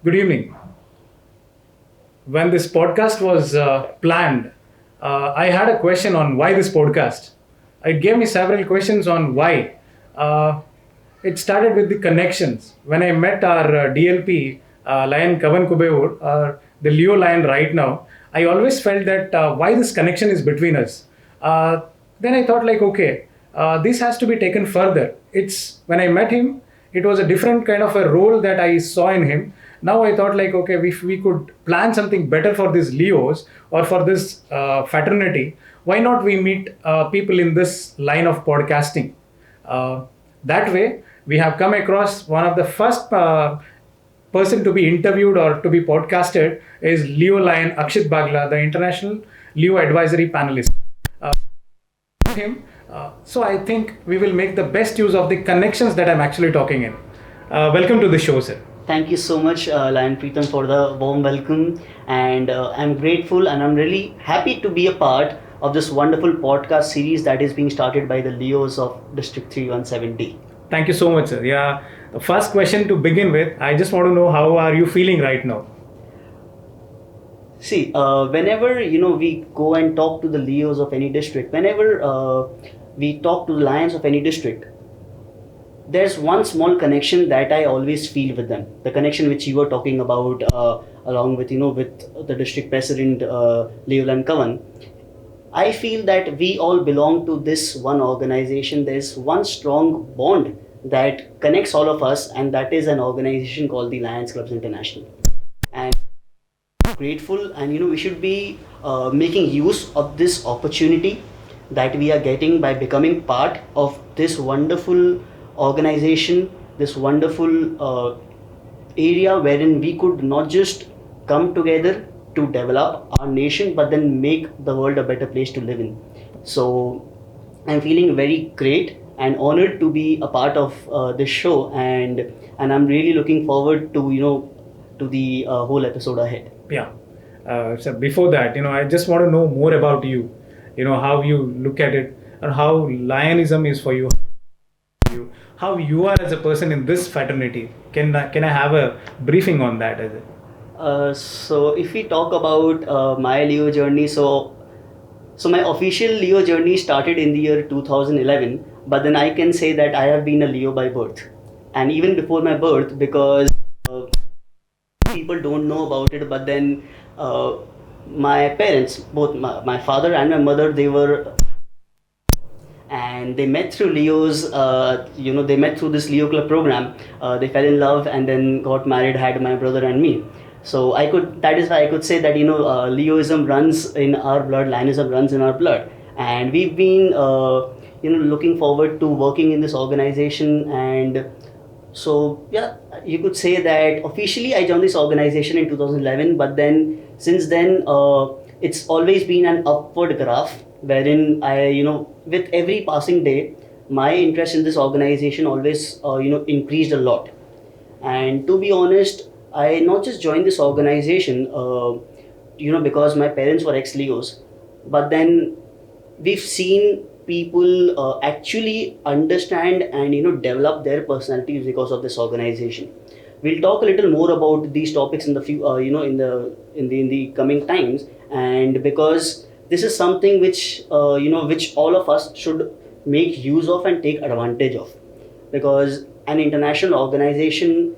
Good evening. When this podcast was planned, I had a question on why this podcast. It gave me several questions on why. Uh, it started with the connections. When I met our DLP, Lion Kavan Kubevoor, the Leo Lion right now, I always felt that why this connection is between us. Uh, then I thought like, okay, this has to be taken further. It's when I met him, it was a different kind of a role that I saw in him. Now I thought like, okay, if we could plan something better for these Leos or for this fraternity, why not we meet people in this line of podcasting? Uh, that way, we have come across one of the first person to be interviewed or to be podcasted is Leo Lion Akshit Bagla, the international Leo advisory panelist. Uh, him. So I think we will make the best use of the connections that I'm actually talking in. Welcome to the show, sir. Thank you so much, Lion Preetham, for the warm welcome. And I'm grateful and I'm really happy to be a part of this wonderful podcast series that is being started by the Leos of District 3170. Thank you so much, sir. Yeah, the first question to begin with, I just want to know how are you feeling right now? See, whenever we go and talk to the Leos of any district, whenever we talk to the Lions of any district, there's one small connection that I always feel with them. The connection which you were talking about, along with with the district president Leolan Kavan. I feel that we all belong to this one organization. There's one strong bond that connects all of us, and that is an organization called the Lions Clubs International. And grateful, and we should be making use of this opportunity that we are getting by becoming part of this wonderful organization, this wonderful area wherein we could not just come together to develop our nation but then make the world a better place to live in. So I'm feeling very great and honored to be a part of this show, and I'm really looking forward to to the whole episode ahead. Yeah. So before that, I just want to know more about you. How you look at it and how Lionism is for you. How you are as a person in this fraternity. Can I have a briefing on that? So if we talk about my Leo journey, so my official Leo journey started in the year 2011, but then I can say that I have been a Leo by birth, and even before my birth, because people don't know about it, but then my parents, both my father and my mother, they were, and they met through Leo's, they met through this Leo Club program. They fell in love and then got married, had my brother and me. So that is why I could say that Leoism runs in our blood, Lionism runs in our blood, and we've been looking forward to working in this organization. And so yeah, you could say that officially I joined this organization in 2011, but then since then it's always been an upward graph, wherein I with every passing day my interest in this organization always increased a lot. And to be honest, I not just joined this organization because my parents were ex-Leos, but then we've seen people actually understand and develop their personalities because of this organization. We'll talk a little more about these topics in the few in the coming times, and because this is something which which all of us should make use of and take advantage of, because an international organization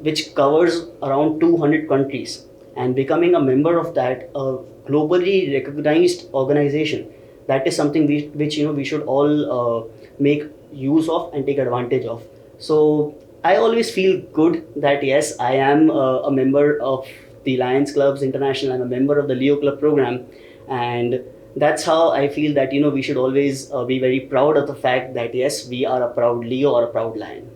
which covers around 200 countries, and becoming a member of that globally recognized organization, that is something which we should all make use of and take advantage of. So I always feel good that yes, I am a member of the Lions Clubs International. I'm a member of the Leo Club program, and that's how I feel that we should always be very proud of the fact that yes, we are a proud Leo or a proud Lion.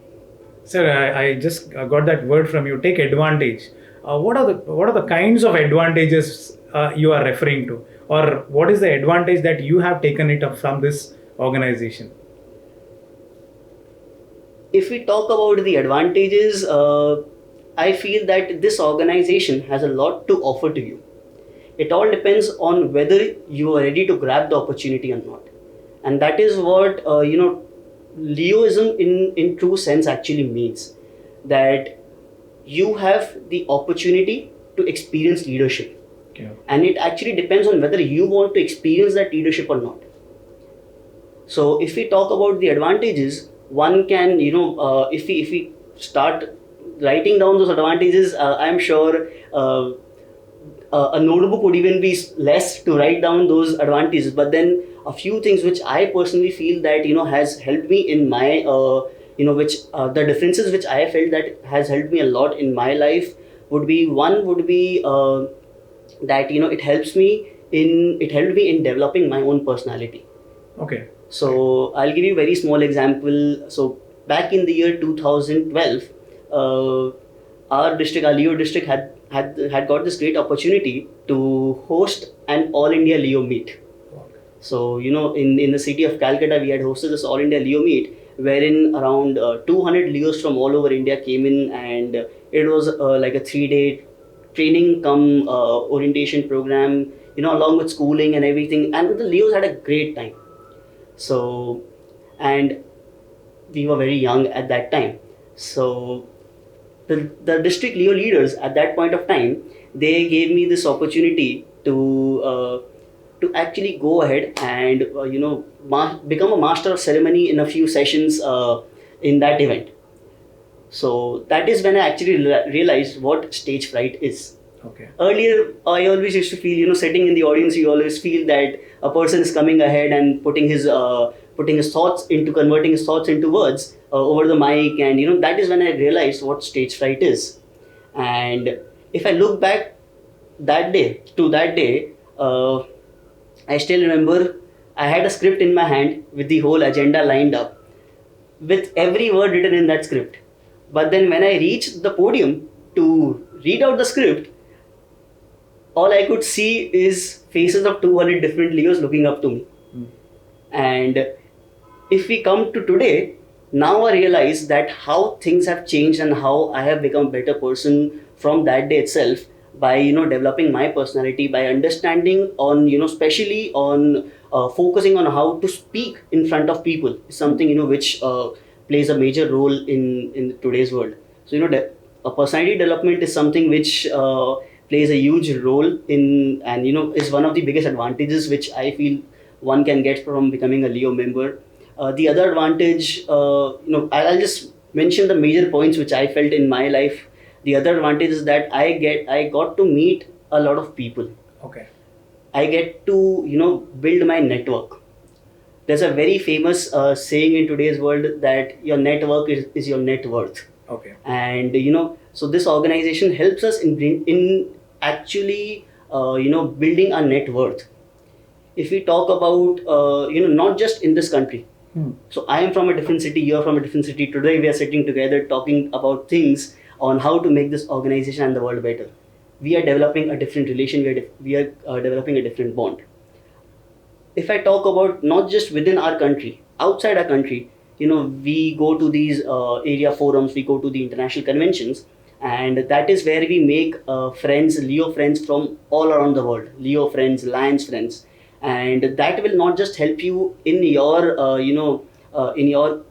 Sir, I just got that word from you. Take advantage. What are the kinds of advantages you are referring to, or what is the advantage that you have taken it up from this organization? If we talk about the advantages, I feel that this organization has a lot to offer to you. It all depends on whether you are ready to grab the opportunity or not, and that is what Leoism in true sense actually means. That you have the opportunity to experience leadership. Okay. And it actually depends on whether you want to experience that leadership or not. So if we talk about the advantages, one can, if we start writing down those advantages, I'm sure a notebook would even be less to write down those advantages. But then a few things which I personally feel that has helped me in my which the differences which I felt that has helped me a lot in my life would be, one would be that it helped me in developing my own personality. Okay. So I'll give you a very small example. So back in the year 2012, our district, our Leo district, had got this great opportunity to host an All India Leo meet. So in the city of Calcutta, we had hosted this All India Leo meet, wherein around 200 Leos from all over India came in, and it was like a 3-day training come orientation program, along with schooling and everything, and the Leos had a great time. So, and we were very young at that time. So the district Leo leaders at that point of time, they gave me this opportunity to actually go ahead and become a master of ceremony in a few sessions in that event. So that is when I actually realized what stage fright is. Okay. Earlier, I always used to feel, sitting in the audience, you always feel that a person is coming ahead and putting his thoughts into, converting his thoughts into words over the mic, and that is when I realized what stage fright is. And if I look back that day, I still remember I had a script in my hand with the whole agenda lined up, with every word written in that script. But then when I reached the podium to read out the script, all I could see is faces of 200 different Leos looking up to me. And if we come to today, now I realize that how things have changed and how I have become a better person from that day itself, by developing my personality, by understanding on especially on focusing on how to speak in front of people is something which plays a major role in today's world. So a personality development is something which plays a huge role in, and is one of the biggest advantages which I feel one can get from becoming a Leo member. The other advantage, I'll just mention the major points which I felt in my life. The other advantage is that I got to meet a lot of people. Okay. I get to build my network. There's a very famous saying in today's world that your network is your net worth. Okay. And so this organization helps us in actually building our net worth. If we talk about not just in this country. So I am from a different city, you are from a different city. Today we are sitting together talking about things on how to make this organization and the world better. We are developing a different relation, we are developing a different bond. If I talk about not just within our country, outside our country, we go to these area forums, we go to the international conventions, and that is where we make friends, Leo friends from all around the world, Leo friends, Lions friends. And that will not just help you in your in your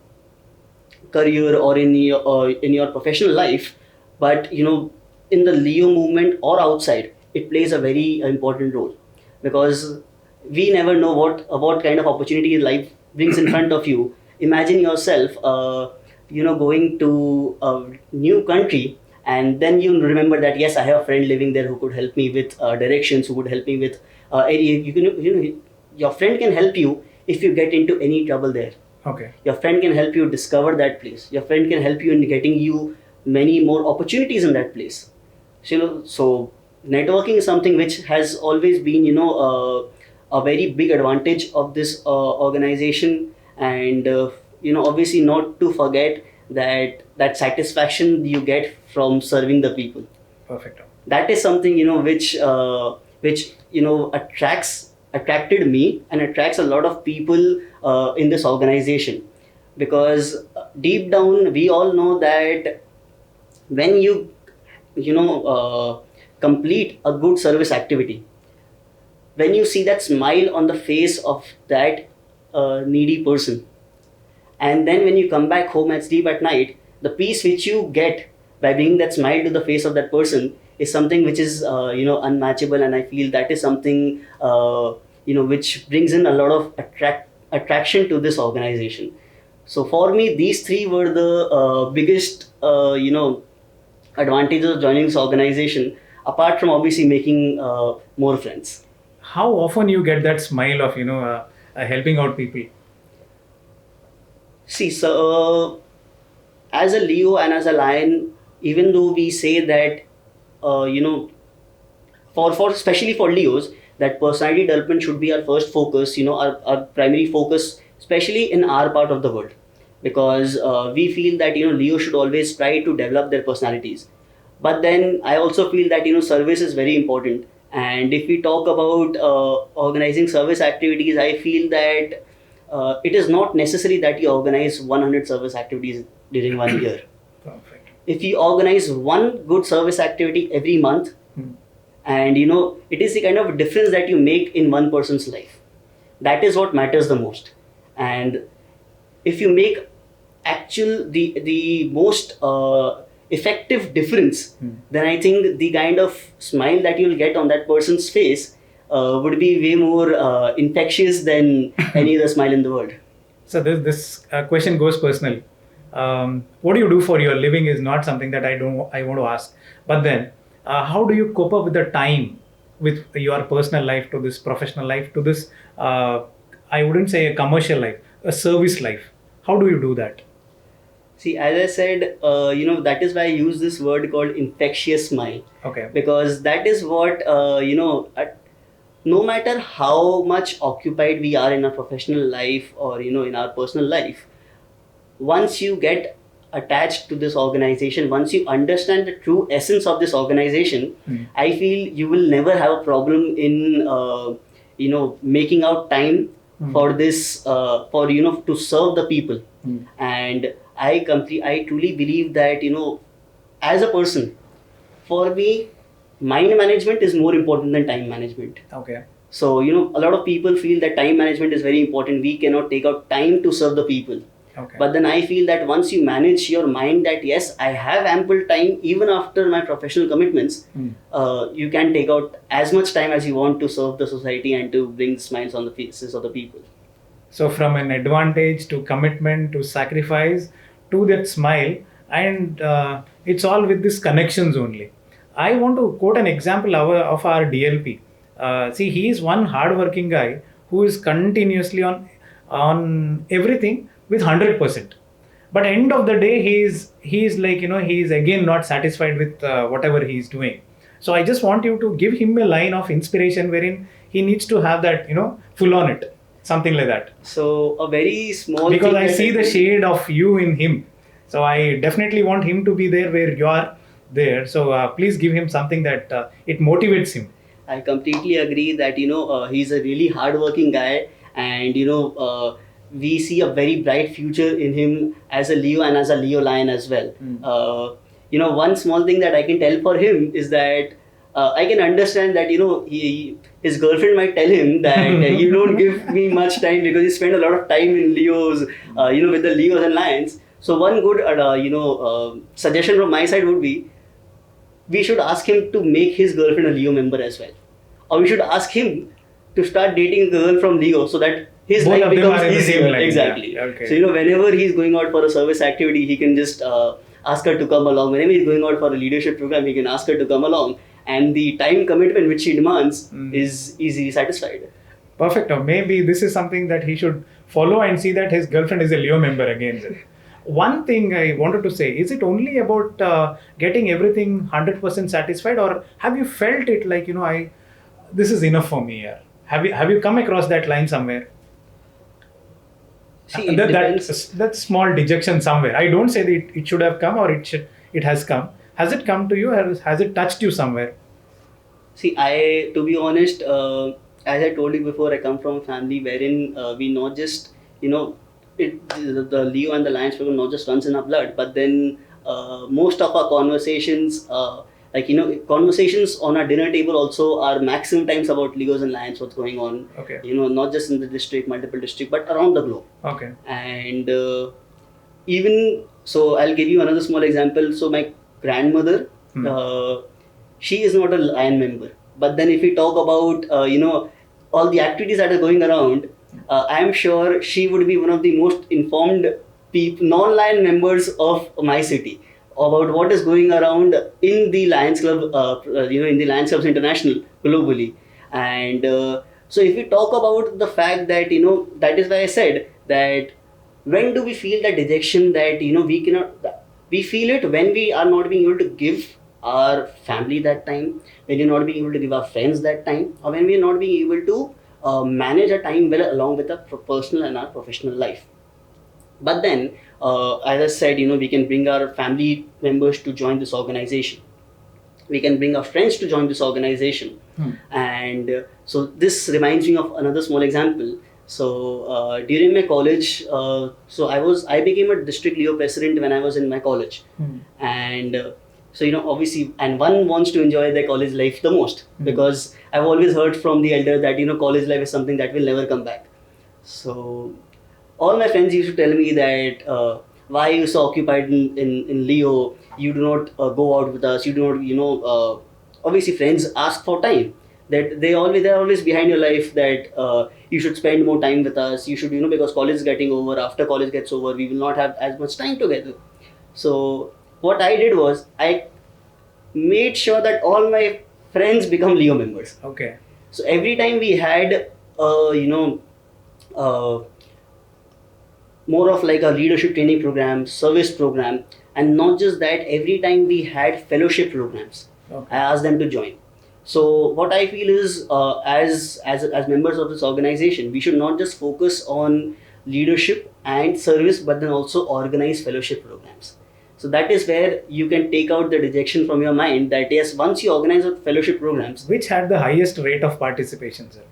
career or in your professional life, but in the Leo movement or outside, it plays a very important role, because we never know what kind of opportunity life brings in front of you. Imagine yourself going to a new country, and then you remember that yes, I have a friend living there who could help me with directions, who would help me with your friend can help you if you get into any trouble there. Okay. Your friend can help you discover that place. Your friend can help you in getting you many more opportunities in that place. So networking is something which has always been a very big advantage of this organization. And obviously not to forget that satisfaction you get from serving the people. Perfect. That is something which attracted me and attracts a lot of people in this organization, because deep down we all know that when you complete a good service activity, when you see that smile on the face of that needy person, and then when you come back home and sleep at night, the peace which you get by bringing that smile to the face of that person is something which is unmatchable, and I feel that is something which brings in a lot of attraction to this organization. So for me, these three were the biggest advantages of joining this organization, apart from obviously making more friends. How often you get that smile of helping out people? See, so as a Leo and as a Lion, even though we say that for especially for Leos, that personality development should be our first focus, our primary focus, especially in our part of the world, because we feel that Leo should always try to develop their personalities. But then I also feel that service is very important, and if we talk about organizing service activities, I feel that it is not necessary that you organize 100 service activities during 1 year. Perfect. If you organize one good service activity every month, and it is the kind of difference that you make in one person's life, that is what matters the most. And if you make the most effective difference, then I think the kind of smile that you'll get on that person's face would be way more infectious than any other smile in the world. So this question goes personal. What do you do for your living is not something that I want to ask. But then, how do you cope up with the time with your personal life to this professional life to this? I wouldn't say a commercial life, a service life. How do you do that? See, as I said, that is why I use this word called infectious smile. Okay. Because that is what, no matter how much occupied we are in our professional life or, in our personal life, once you get attached to this organization, once you understand the true essence of this organization, I feel you will never have a problem in, making out time for this, to serve the people. And I truly believe that, as a person, for me, mind management is more important than time management. Okay. So, a lot of people feel that time management is very important. We cannot take out time to serve the people. Okay. But then I feel that once you manage your mind that, yes, I have ample time even after my professional commitments, you can take out as much time as you want to serve the society and to bring smiles on the faces of the people. So from an advantage to commitment to sacrifice to that smile, and it's all with these connections only. I want to quote an example of our DLP. See, he is one hardworking guy who is continuously on everything with 100%. But end of the day, he is like, he is again not satisfied with whatever he is doing. So I just want you to give him a line of inspiration wherein he needs to have that, full on it. Something like that. So a very small because thing I see the shade of you in him. So I definitely want him to be there where you are there. So please give him something that it motivates him. I completely agree that he's a really hardworking guy, and we see a very bright future in him as a Leo and as a Leo Lion as well. One small thing that I can tell for him is that I can understand that his girlfriend might tell him that you don't give me much time because you spend a lot of time in Leos, with the Leos and Lions. So one good suggestion from my side would be, we should ask him to make his girlfriend a Leo member as well, or we should ask him to start dating a girl from Leo so that his Both life becomes easier. Exactly. Yeah. Okay. So whenever he's going out for a service activity, he can just ask her to come along. Whenever he's going out for a leadership program, he can ask her to come along, and the time commitment which she demands is easily satisfied. Perfect. Or maybe this is something that he should follow and see that his girlfriend is a Leo member again. One thing I wanted to say, is it only about getting everything 100% satisfied, or have you felt it like, this is enough for me here? Have you come across that line somewhere? See, that small dejection somewhere. I don't say that it should have come or it has come. Has it come to you, or has it touched you somewhere? See, to be honest, as I told you before, I come from a family wherein we not just, the Leo and the Lions program not just runs in our blood, but then most of our conversations, conversations on our dinner table also are maximum times about Leos and Lions, what's going on. Okay. Not just in the district, multiple district, but around the globe. Okay. And even so, I'll give you another small example. So my grandmother, she is not a lion member. But then if we talk about all the activities that are going around, I am sure she would be one of the most informed people, non-lion members of my city about what is going around in the Lions Club, in the Lions Clubs International globally. And so if we talk about the fact that, that is why I said that when do we feel that dejection that, we cannot, we feel it when we are not being able to give our family that time, when we're not being able to give our friends that time, or when we're not being able to manage our time well along with our personal and our professional life. But then, as I said, we can bring our family members to join this organization. We can bring our friends to join this organization. And so this reminds me of another small example. So during my college, I became a district Leo president when I was in my college. And so, obviously, and one wants to enjoy their college life the most, because I've always heard from the elder that, college life is something that will never come back. So all my friends used to tell me that why are you so occupied in Leo? You do not go out with us. You do not, obviously friends ask for time. That they're always behind your life, that you should spend more time with us. You should, because college is getting over. After college gets over, we will not have as much time together. So what I did was I made sure that all my friends become Leo members. Okay. So every time we had, more of like a leadership training program, service program, and not just that, every time we had fellowship programs, I asked them to join. So what I feel is, as members of this organization, we should not just focus on leadership and service, but then also organize fellowship programs. So that is where you can take out the dejection from your mind, that yes, once you organize fellowship programs. Which had the highest rate of participation, sir?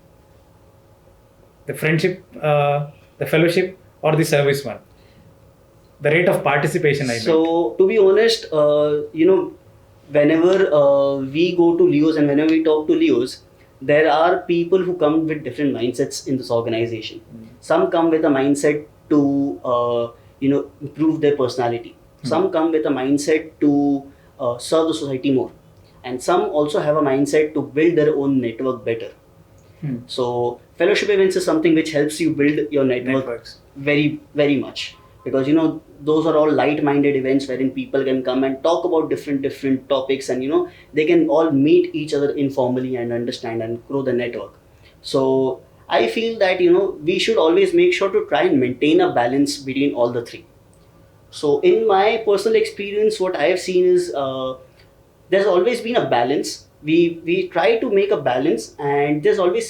The friendship, the fellowship, or the service one? The rate of participation, I meant. So to be honest, whenever we go to Leos and whenever we talk to Leos, there are people who come with different mindsets in this organization. Some come with a mindset to improve their personality. Some come with a mindset to serve the society more, and some also have a mindset to build their own network better. So fellowship events is something which helps you build your networks very, very much, because those are all light-minded events wherein people can come and talk about different topics, and they can all meet each other informally and understand and grow the network. So I feel that we should always make sure to try and maintain a balance between all the three. So in my personal experience, what I have seen is there's always been a balance. We try to make a balance, and we've always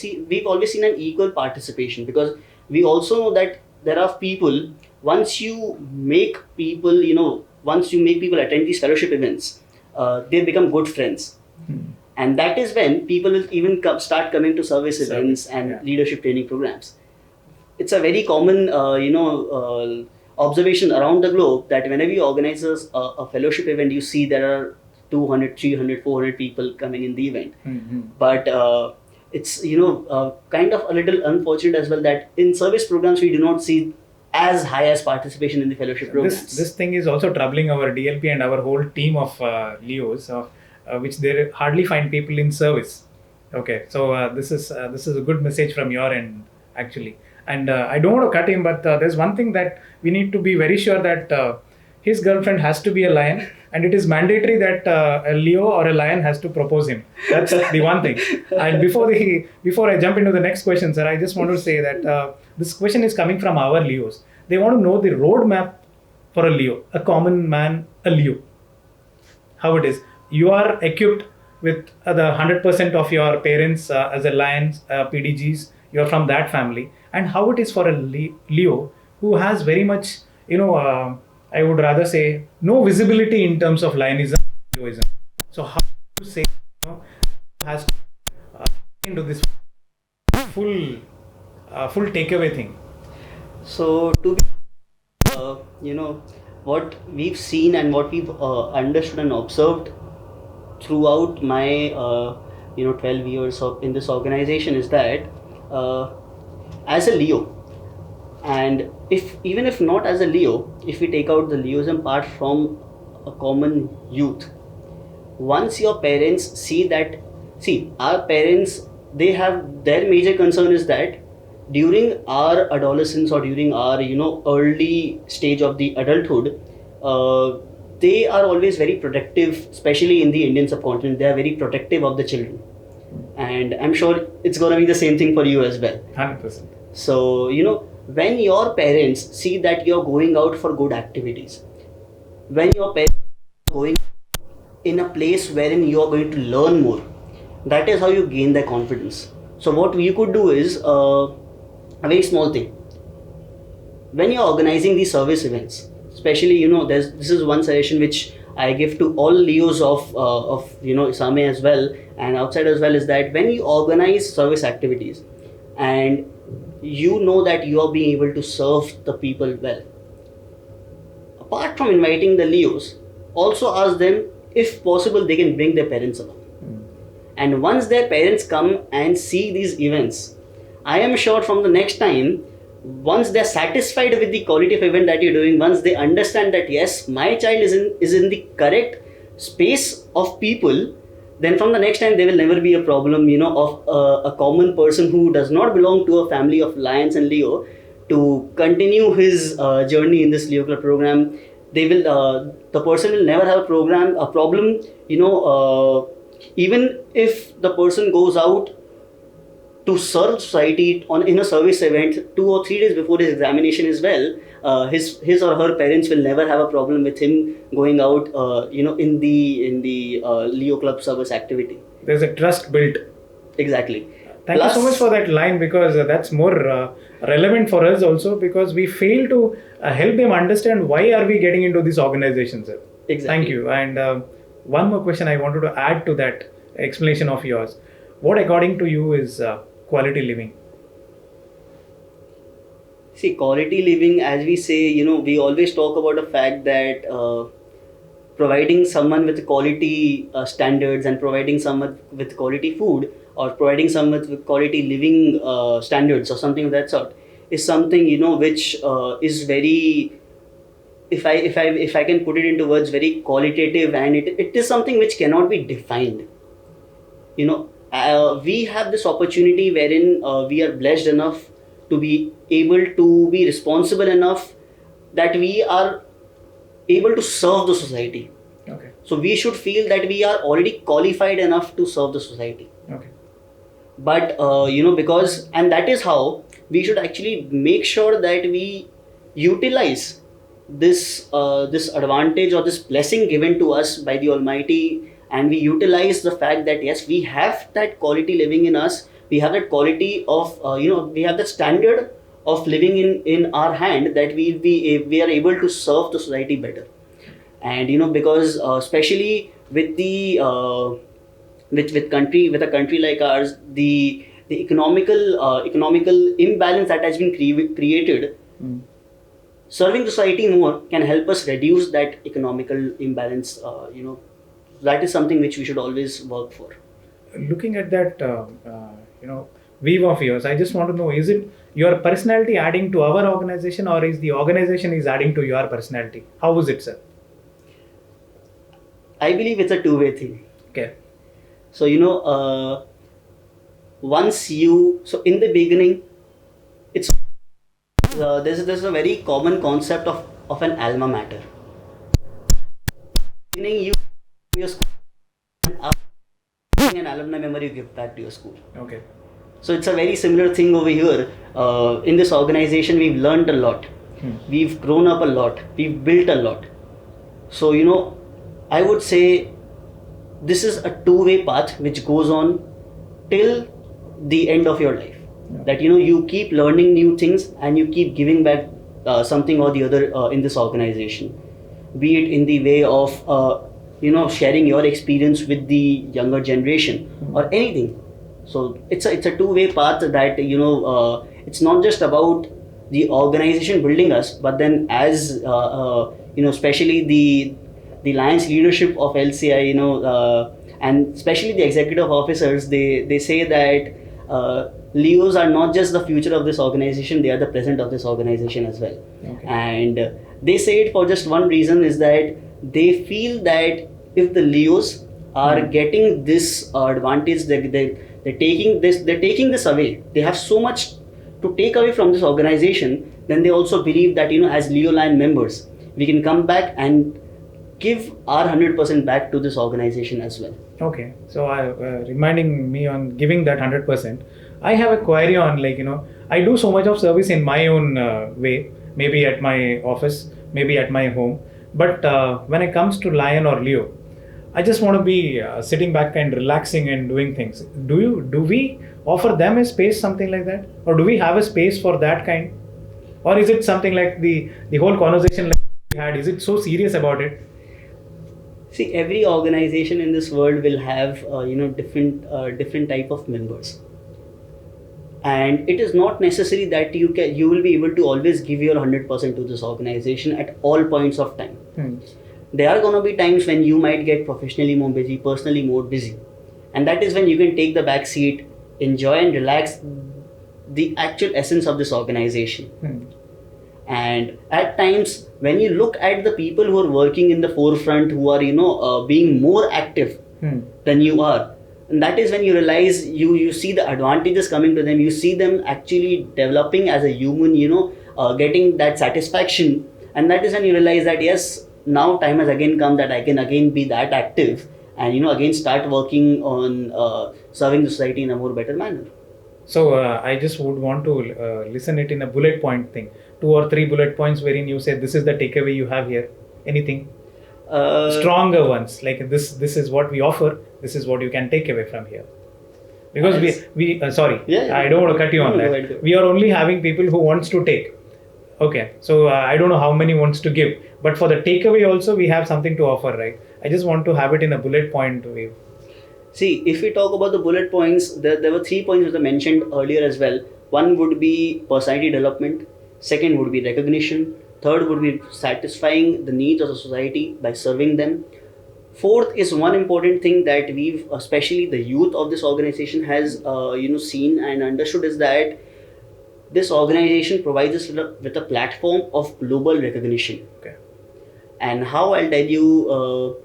seen an equal participation, because we also know that there are people, once you make people attend these fellowship events, they become good friends. And that is when people will even start coming to service events and leadership training programs. It's a very common observation around the globe that whenever you organize a fellowship event, you see there are 200, 300, 400 people coming in the event. But it's kind of a little unfortunate as well that in service programs we do not see as high as participation in the fellowship programs. This thing is also troubling our DLP and our whole team of Leos, which they hardly find people in service. Okay, so this is a good message from your end, actually. And I don't want to cut him, but there's one thing that we need to be very sure that his girlfriend has to be a lion, and it is mandatory that a Leo or a lion has to propose him. That's the one thing. And before I jump into the next question, sir, I just want to say that this question is coming from our Leos. They want to know the roadmap for a Leo, a common man, a Leo. How it is. You are equipped with the 100% of your parents as a lions, PDGs. You're from that family. And how it is for a Leo who has very much, I would rather say, no visibility in terms of lionism and Leoism. So how do you say, has to into this full takeaway thing? So to be, what we've seen and what we've understood and observed throughout my 12 years in this organization is that as a Leo, and even if not as a Leo, if we take out the Leoism part from a common youth. Once your parents see our parents, they have their major concern is that during our adolescence or during our early stage of the adulthood, uh, they are always very protective, especially in the Indian subcontinent. They are very protective of the children, and I'm sure it's going to be the same thing for you as well. 100%. So, when your parents see that you're going out for good activities, when your parents are going in a place wherein you're going to learn more, that is how you gain their confidence. So, what we could do is a very small thing. When you're organizing these service events, especially, this is one suggestion which I give to all Leos of Isame as well and outside as well, is that when you organize service activities and you know that you are being able to serve the people well, apart from inviting the Leos, also ask them if possible they can bring their parents along. And once their parents come and see these events, I am sure from the next time, once they're satisfied with the quality of event that you're doing, once they understand that yes, my child is in the correct space of people, then from the next time there will never be a problem, of a common person who does not belong to a family of Lions and Leo to continue his journey in this Leo Club program. The person will never have a problem, even if the person goes out to serve society in a service event 2 or 3 days before his examination as well, his or her parents will never have a problem with him going out, in the Leo Club service activity. There's a trust built. Exactly. Thank you so much for that line, because that's more relevant for us also, because we fail to help them understand why are we getting into these organizations. Exactly. Thank you. And one more question I wanted to add to that explanation of yours. What according to you is quality living? See, quality living, as we say, we always talk about the fact that providing someone with quality standards and providing someone with quality food or providing someone with quality living standards or something of that sort is something, which is very, if I can put it into words, very qualitative, and it is something which cannot be defined. We have this opportunity wherein we are blessed enough to be able to be responsible enough that we are able to serve the society. Okay. So we should feel that we are already qualified enough to serve the society. Okay. But because, and that is how we should actually make sure that we utilize this advantage or this blessing given to us by the Almighty, and we utilize the fact that yes, we have that quality living in us, we have that quality of we have that standard of living in our hand, that we are able to serve the society better. And because especially with the with a country like ours, the economical imbalance that has been created, serving society more can help us reduce that economical imbalance. That is something which we should always work for. Looking at that, weave of yours, I just want to know: is it your personality adding to our organization, or is the organization is adding to your personality? How is it, sir? I believe it's a two-way thing. Okay. So so in the beginning, it's there's a very common concept of an alma mater. Beginning, you your school, an alumni member you give back to your school. Okay. So it's a very similar thing over here. In this organization, we've learned a lot. We've grown up a lot. We've built a lot. So I would say this is a two-way path which goes on till the end of your life. Yeah. That you keep learning new things and you keep giving back something or the other in this organization, be it in the way of sharing your experience with the younger generation or anything. So it's a two-way path that it's not just about the organization building us, but then as especially the Lions leadership of LCI, and especially the executive officers, they say that Leos are not just the future of this organization, they are the present of this organization as well. Okay. And they say it for just one reason, is that they feel that if the Leos are getting this advantage, they're taking this away. They have so much to take away from this organization. Then they also believe that as Leo line members, we can come back and give our 100% back to this organization as well. Okay, so reminding me on giving that 100%, I have a query on I do so much of service in my own way, maybe at my office, maybe at my home, but when it comes to Lion or Leo, I just want to be sitting back and relaxing and doing things. Do we offer them a space, something like that, or do we have a space for that kind, or is it something like the whole conversation like we had? Is it so serious about it? See, every organization in this world will have different type of members, and it is not necessary that you will be able to always give your 100% to this organization at all points of time. There are going to be times when you might get professionally more busy, personally more busy, and that is when you can take the back seat, enjoy and relax the actual essence of this organization. And at times when you look at the people who are working in the forefront, who are being more active than you are, and that is when you realize you see the advantages coming to them. You see them actually developing as a human, getting that satisfaction, and that is when you realize that yes, now time has again come that I can again be that active and again start working on serving the society in a more better manner. So I just would want to listen it in a bullet point thing, 2 or 3 bullet points wherein you say this is the takeaway you have here. Anything stronger ones, like this is what we offer, this is what you can take away from here. Because we sorry, I don't want to cut you on that. We are only having people who wants to take. Okay, so I don't know how many wants to give, but for the takeaway also we have something to offer, right? I just want to have it in a bullet point way. See, if we talk about the bullet points, there were 3 points that I mentioned earlier as well. One would be personality development, second would be recognition, third would be satisfying the needs of the society by serving them. Fourth is one important thing that we've, especially the youth of this organization, has seen and understood, is that this organization provides us with a platform of global recognition. Okay. And how I'll tell you,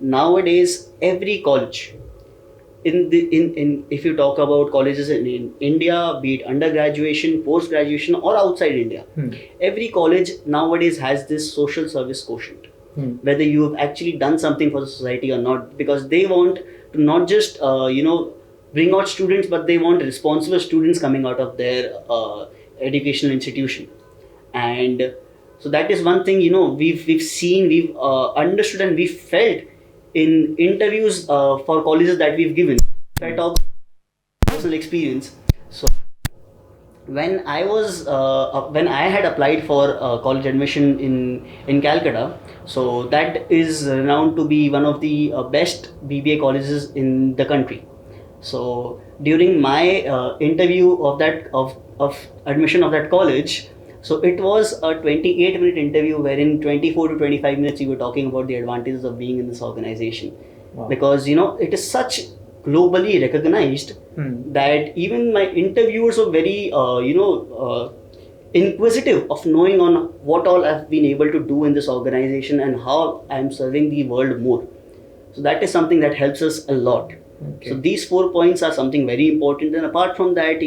nowadays every college, if you talk about colleges in India, be it undergraduation, post graduation, or outside India, every college nowadays has this social service quotient. Whether you have actually done something for the society or not, because they want to not just bring out students, but they want responsible students coming out of their educational institution. And so that is one thing we've seen, we've understood, and we've felt in interviews for colleges that we've given. If I talk personal experience, so when I had applied for college admission in Calcutta, so that is renowned to be one of the best BBA colleges in the country. So during my interview of admission of that college, so it was a 28-minute interview wherein 24 to 25 minutes you were talking about the advantages of being in this organization. Wow. Because it is such globally recognized that even my interviewers were very inquisitive of knowing on what all I've been able to do in this organization and how I'm serving the world more. So that is something that helps us a lot. Okay. So these 4 points are something very important, and apart from that,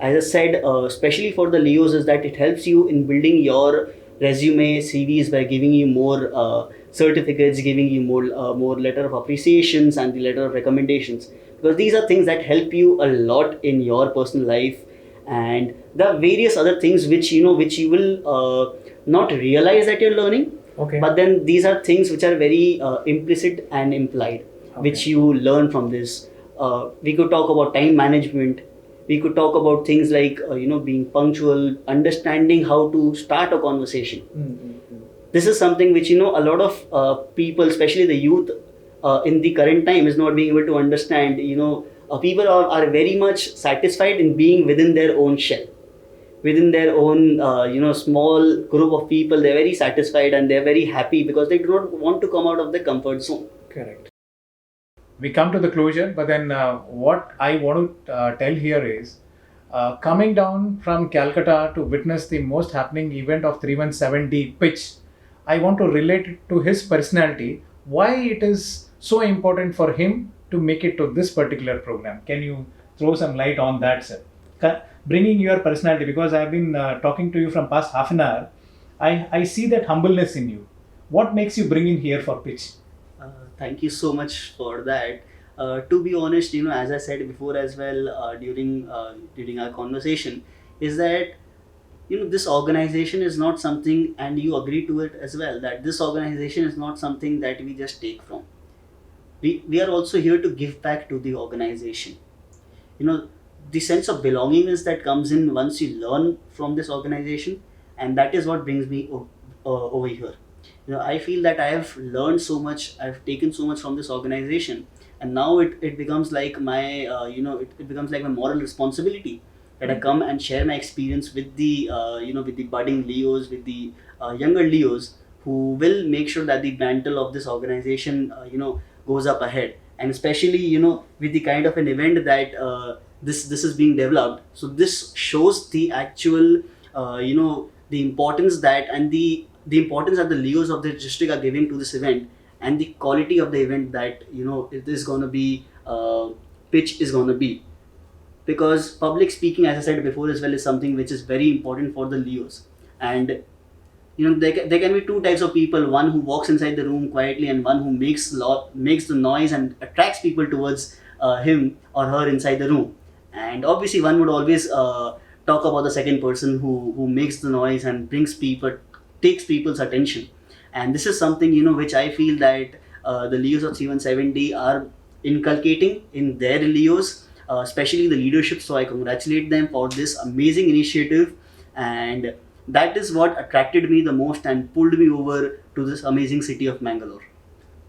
as I said, especially for the Leos, is that it helps you in building your resume, CVs, by giving you more certificates, giving you more letter of appreciations and the letter of recommendations, because these are things that help you a lot in your personal life. And there are various other things which you will not realize that you're learning. Okay. But then these are things which are very implicit and implied. Okay. Which you learn from this. We could talk about time management. We could talk about things like being punctual, understanding how to start a conversation. Mm-hmm. This is something which a lot of people, especially the youth in the current time, is not being able to understand. People are very much satisfied in being within their own shell, within their own small group of people. They're very satisfied and they're very happy because they do not want to come out of the comfort zone. Correct. We come to the closure, but then what I want to tell here is coming down from Calcutta to witness the most happening event of 317D pitch I want to relate it to his personality. Why it is so important for him to make it to this particular program? Can you throw some light on that, sir? Bringing your personality, because I've been talking to you from past half an hour. I see that humbleness in you. What makes you bring in here for pitch? Thank you so much for that. To be honest, as I said before as well, during our conversation, is that this organization is not something, and you agree to it as well, that this organization is not something that we just take from. We are also here to give back to the organization. you know the sense of belongingness that comes in once you learn from this organization, and that is what brings me over here. I feel that I have learned so much, I've taken so much from this organization, and now it becomes like my it becomes like my moral responsibility that I come and share my experience with the with the budding Leos, with the younger Leos, who will make sure that the mantle of this organization goes up ahead. And especially with the kind of an event that this is being developed, so this shows the actual the importance that, and the importance that the Leos of the district are giving to this event, and the quality of the event that it is going to be pitch is going to be. Because public speaking, as I said before as well, is something which is very important for the Leos. And there can be two types of people: one who walks inside the room quietly, and one who makes the noise and attracts people towards him or her inside the room. And obviously one would always talk about the second person who makes the noise and takes people's attention. And this is something which I feel that the Leos of 3170 are inculcating in their Leos, especially the leadership. So I congratulate them for this amazing initiative, and that is what attracted me the most and pulled me over to this amazing city of Mangalore.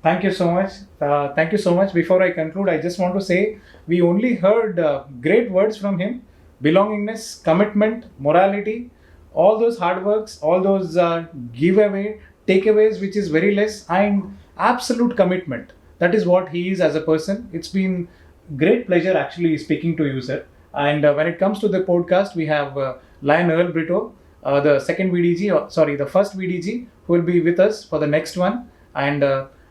Thank you so much. Thank you so much. Before I conclude, I just want to say we only heard great words from him: belongingness, commitment, morality, all those hard works, all those giveaway, takeaways, which is very less, and absolute commitment. That is what he is as a person. It's been great pleasure actually speaking to you, sir. And when it comes to the podcast, we have Lionel Brito, the second VDG, the first VDG, who will be with us for the next one, and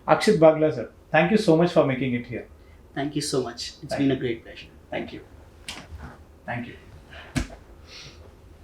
Akshit Bagla, sir. Thank you so much for making it here. Thank you so much. It's been a great pleasure. Thank you. Thank you.